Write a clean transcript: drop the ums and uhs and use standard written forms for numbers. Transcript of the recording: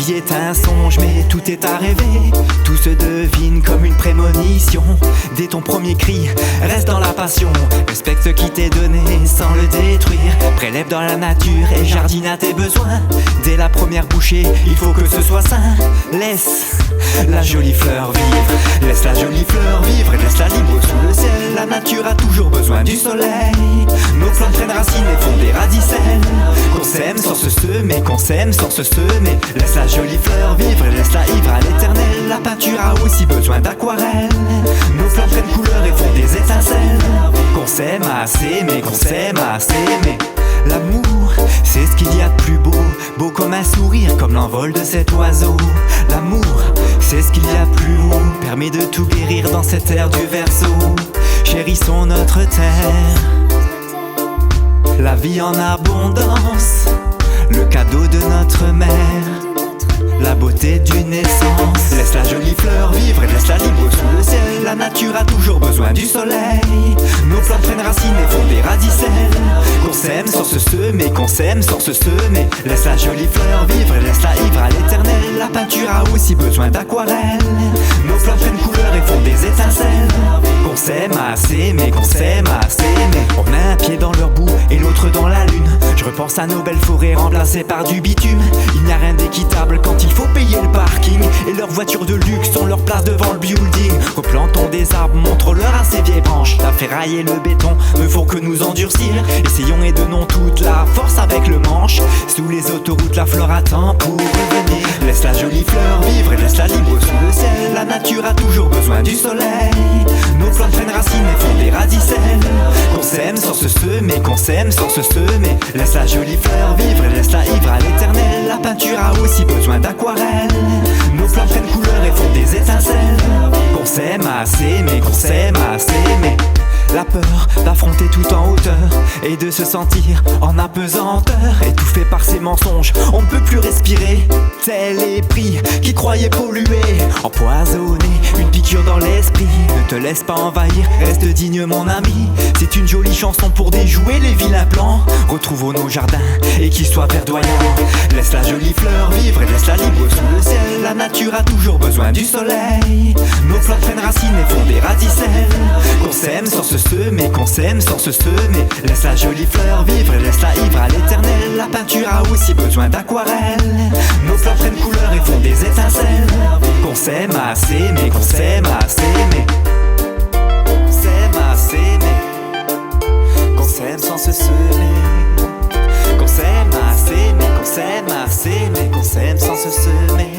vie est un songe, mais tout est à rêver. Tout se devine comme une prémonition. Dès ton premier cri, reste dans la passion. Respecte ce qui t'est donné sans le détruire. Prélève dans la nature et jardine à tes besoins. Dès la première bouchée, il faut que ce soit sain. Laisse la jolie fleur vivre. Laisse la jolie fleur vivre et laisse-la libre sous le ciel. La nature a toujours besoin du soleil. Nos plantes prennent racine et font des radicelles. Qu'on s'aime sans se semer, qu'on s'aime sans se semer. Laisse la jolie fleur vivre et laisse-la ivre à l'éternel. La peinture a aussi besoin d'aquarelle. Nos plantes prennent couleur et font des étincelles. Qu'on s'aime à s'aimer, qu'on s'aime à s'aimer. L'amour, c'est ce qu'il y a de plus beau. Beau comme un sourire, comme l'envol de cet oiseau. L'amour, c'est ce qu'il y a de plus haut. Permet de tout guérir dans cette terre du Verseau. Chérissons notre terre. La vie en abondance, le cadeau de notre mère. La beauté d'une naissance. Laisse la jolie fleur vivre et laisse-la libre sous le ciel. La nature a toujours besoin du soleil. Nos plantes prennent racine et font des radicelles. Qu'on s'aime sans se semer, qu'on s'aime sans se semer. Laisse la jolie fleur vivre et laisse-la ivre à l'éternel. La peinture a aussi besoin d'aquarelle. Nos plantes prennent couleur et font des étincelles. Qu'on s'aime à s'aimer, qu'on s'aime à s'aimer. On a un pied dans leur boue et l'autre dans la lune. Je repense à nos belles forêts remplacées par du bitume. Il n'y a rien d'équitable quand il faut payer le parking. Et leurs voitures de luxe ont leur place devant le building. Replantons des arbres, montre-leur à ces vieilles branches. La ferraille et le béton ne font que nous endurcir. Essayons et donnons toute la force avec le manche. Sous les autoroutes la fleur attend pour revenir. Laisse la jolie fleur vivre et laisse-la libre sous le ciel. La nature a toujours besoin du soleil. Nos plantes prennent racine et font des radicelles. Qu'on s'aime sans se semer, qu'on s'aime sans se semer. Laisse la jolie fleur vivre et laisse-la ivre à l'éternel. La peinture a aussi besoin d'aquarelle. Nos plantes prennent couleur et font des étincelles. Qu'on s'aime à s'aimer, qu'on s'aime à s'aimer. La peur d'affronter tout en hauteur et de se sentir en apesanteur. Étouffé par ces mensonges, on ne peut plus respirer. Tel est pris qui croyait polluer, empoisonné, une piqûre dans l'esprit. Ne te laisse pas envahir, reste digne mon ami. C'est une jolie chanson pour déjouer les vilains plans. Retrouvons nos jardins et qu'ils soient verdoyants. Laisse la jolie fleur vivre et laisse-la libre sous le ciel. La nature a toujours besoin du soleil. Nos plantes prennent racine et font des radicelles. Qu'on s'aime sans se semer, qu'on s'aime sans se semer. Laisse la jolie fleur vivre et laisse-la ivre à l'éternel. La peinture a aussi besoin d'aquarelle. Nos plantes prennent couleur et font des étincelles. Qu'on s'aime à s'aimer, qu'on s'aime à s'aimer. Qu'on s'aime à s'aimer. Qu'on s'aime sans se semer. Qu'on s'aime à s'aimer, qu'on s'aime à s'aimer. Qu'on s'aime sans se semer.